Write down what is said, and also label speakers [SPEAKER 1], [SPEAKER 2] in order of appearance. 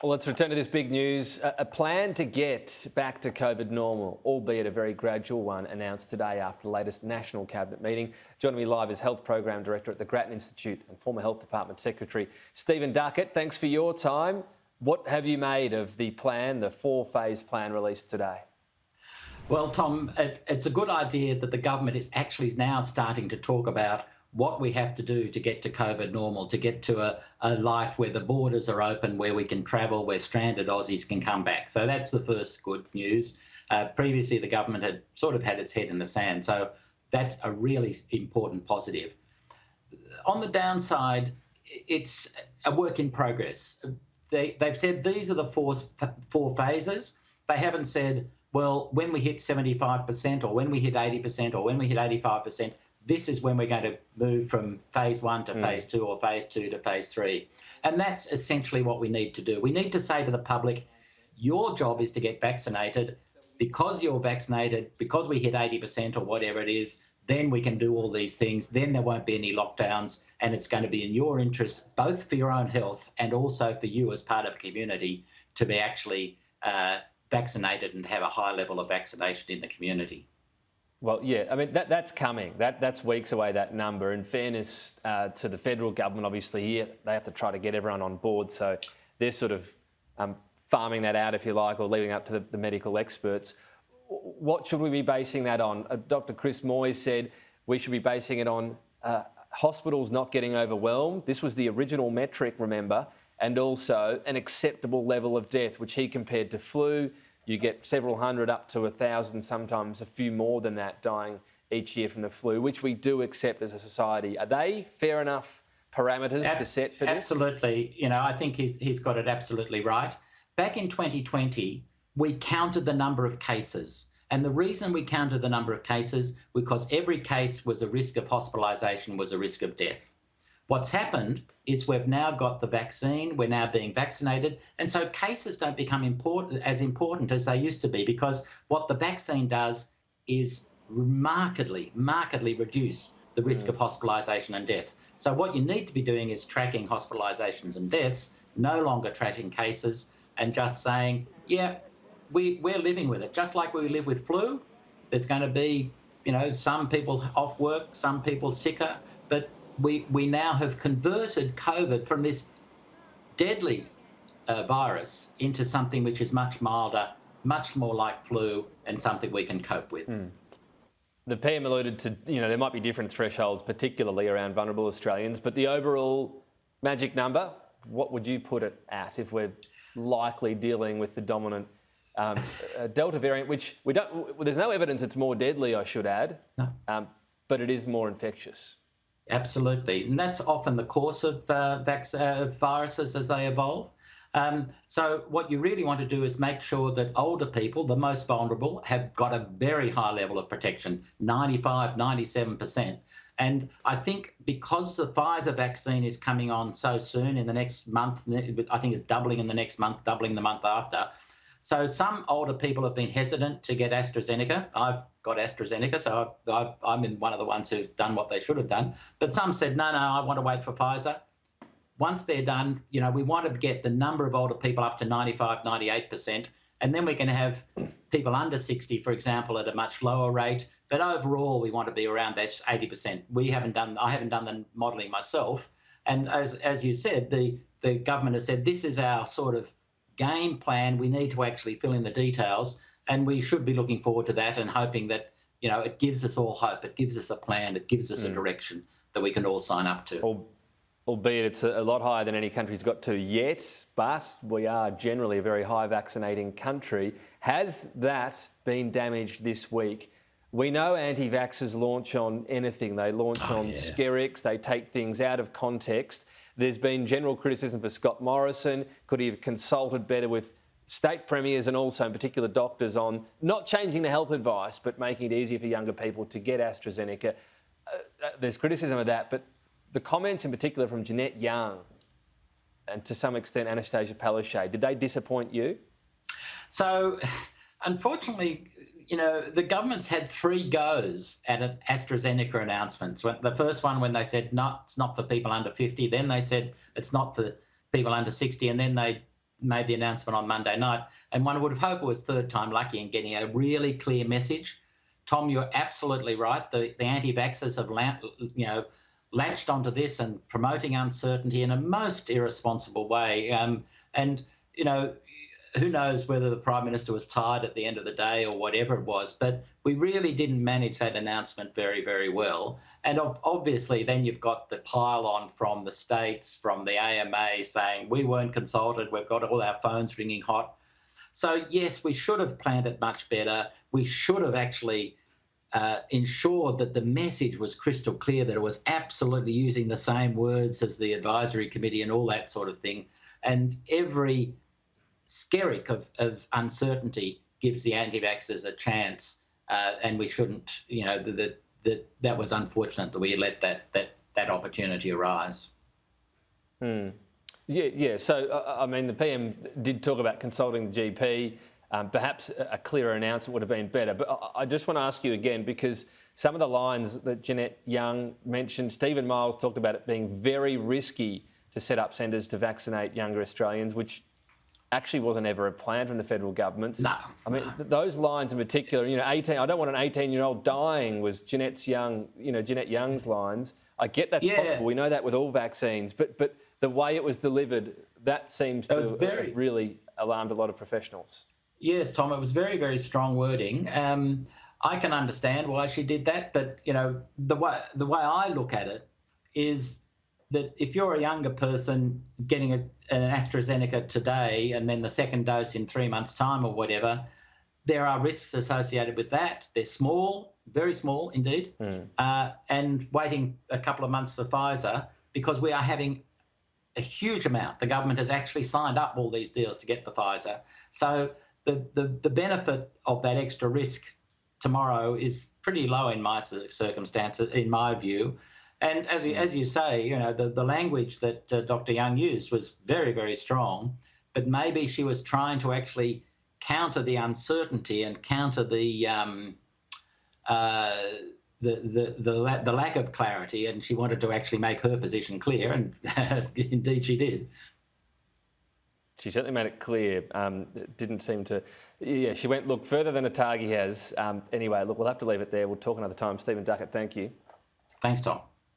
[SPEAKER 1] Well, let's return to this big news. A plan to get back to COVID normal, albeit a very gradual one, announced today after the latest National Cabinet meeting. Joining me live is Health Program Director at the Grattan Institute and former Health Department Secretary Stephen Duckett. Thanks for your time. What have you made of the plan, the four-phase plan released today?
[SPEAKER 2] Well, Tom, it's a good idea that the government is actually now starting to talk about what we have to do to get to COVID normal, to get to a life where the borders are open, where we can travel, where stranded Aussies can come back. So that's the first good news. Previously, the government had sort of had its head in the sand. So that's a really important positive. On the downside, it's a work in progress. They've said these are the four phases. They haven't said, well, when we hit 75% or when we hit 80% or when we hit 85%, this is when we're going to move from phase 1 to phase 2 or phase 2 to phase 3. And that's essentially what we need to do. We need to say to the public, your job is to get vaccinated. Because you're vaccinated, because we hit 80% or whatever it is, then we can do all these things. Then there won't be any lockdowns, and it's going to be in your interest, both for your own health and also for you as part of a community, to be actually vaccinated and have a high level of vaccination in the community.
[SPEAKER 1] Well, yeah, I mean, that's coming. That's weeks away, that number. In fairness to the federal government, obviously, here, they have to try to get everyone on board. So they're sort of farming that out, if you like, or leaving it up to the medical experts. What should we be basing that on? Dr. Chris Moyes said we should be basing it on hospitals not getting overwhelmed. This was the original metric, remember, and also an acceptable level of death, which he compared to flu. You get several hundred up to 1,000, sometimes a few more than that, dying each year from the flu, which we do accept as a society. Are they fair enough parameters to set for this?
[SPEAKER 2] Absolutely. You know, I think he's got it absolutely right. Back in 2020, we counted the number of cases. And the reason we counted the number of cases, because every case was a risk of hospitalisation, was a risk of death. What's happened is we've now got the vaccine, we're now being vaccinated, and so cases don't become as important as they used to be, because what the vaccine does is markedly reduce the risk of hospitalisation and death. So what you need to be doing is tracking hospitalisations and deaths, no longer tracking cases, and just saying, yeah, we're living with it. Just like we live with flu, there's going to be, you know, some people off work, some people sicker, but we now have converted COVID from this deadly virus into something which is much milder, much more like flu, and something we can cope with.
[SPEAKER 1] The PM alluded to, you know, there might be different thresholds, particularly around vulnerable Australians, but the overall magic number, what would you put it at if we're likely dealing with the dominant Delta variant, which there's no evidence it's more deadly, I should add, but it is more infectious.
[SPEAKER 2] Absolutely, and that's often the course of viruses as they evolve. So what you really want to do is make sure that older people, the most vulnerable, have got a very high level of protection, 95, 97%. And I think because the Pfizer vaccine is coming on so soon in the next month, I think it's doubling in the next month, doubling the month after. So some older people have been hesitant to get AstraZeneca. I've got AstraZeneca, so I'm in one of the ones who've done what they should have done. But some said, no, I want to wait for Pfizer. Once they're done, you know, we want to get the number of older people up to 95, 98%, and then we can have people under 60, for example, at a much lower rate. But overall, we want to be around that 80%. I haven't done the modelling myself. And as you said, the government has said this is our sort of game plan. We need to actually fill in the details, and we should be looking forward to that and hoping that, you know, it gives us all hope, it gives us a plan, it gives us a direction that we can all sign up to.
[SPEAKER 1] Albeit it's a lot higher than any country's got to yet, but we are generally a very high vaccinating country. Has that been damaged this week? We know anti-vaxxers launch on anything. They launch on Skerricks, they take things out of context. There's been general criticism for Scott Morrison. Could he have consulted better with state premiers and also in particular doctors on not changing the health advice but making it easier for younger people to get AstraZeneca? There's criticism of that, but the comments in particular from Jeanette Young and to some extent Anastasia Palaszczuk, did they disappoint you?
[SPEAKER 2] So, unfortunately, you know, the government's had 3 goes at AstraZeneca announcements. The first one when they said, no, it's not for people under 50. Then they said it's not for people under 60. And then they made the announcement on Monday night, and one would have hoped it was third time lucky in getting a really clear message. Tom, you're absolutely right. The anti-vaxxers have latched onto this and promoting uncertainty in a most irresponsible way. And, you know, who knows whether the Prime Minister was tired at the end of the day or whatever it was, but we really didn't manage that announcement very, very well. And obviously then you've got the pile-on from the states, from the AMA saying we weren't consulted, we've got all our phones ringing hot. So, yes, we should have planned it much better. We should have actually ensured that the message was crystal clear, that it was absolutely using the same words as the advisory committee and all that sort of thing. And every skerrick of uncertainty gives the anti-vaxxers a chance, and we shouldn't, you know, that was unfortunate that we let that opportunity arise.
[SPEAKER 1] Yeah. So, I mean, the PM did talk about consulting the GP. Perhaps a clearer announcement would have been better. But I just want to ask you again, because some of the lines that Jeanette Young mentioned, Stephen Miles talked about it being very risky to set up centres to vaccinate younger Australians, which actually wasn't ever a plan from the federal government.
[SPEAKER 2] No.
[SPEAKER 1] I mean, those lines in particular, you know, 18, I don't want an 18-year-old dying was Jeanette Young's lines. I get that's possible. We know that with all vaccines. But the way it was delivered, that seems to have really alarmed a lot of professionals.
[SPEAKER 2] Yes, Tom, it was very, very strong wording. I can understand why she did that, but, you know, the way I look at it is that if you're a younger person getting an AstraZeneca today and then the second dose in 3 months' time or whatever, there are risks associated with that. They're small, very small indeed, and waiting a couple of months for Pfizer, because we are having a huge amount. The government has actually signed up all these deals to get the Pfizer. So the benefit of that extra risk tomorrow is pretty low in my circumstances, in my view. And as you say, you know, the language that Dr. Young used was very, very strong, but maybe she was trying to actually counter the uncertainty and counter the lack of clarity, and she wanted to actually make her position clear, and indeed she did.
[SPEAKER 1] She certainly made it clear. It didn't seem to... Yeah, she went, look, further than Atagi has. Anyway, look, we'll have to leave it there. We'll talk another time. Stephen Duckett, thank you.
[SPEAKER 2] Thanks, Tom.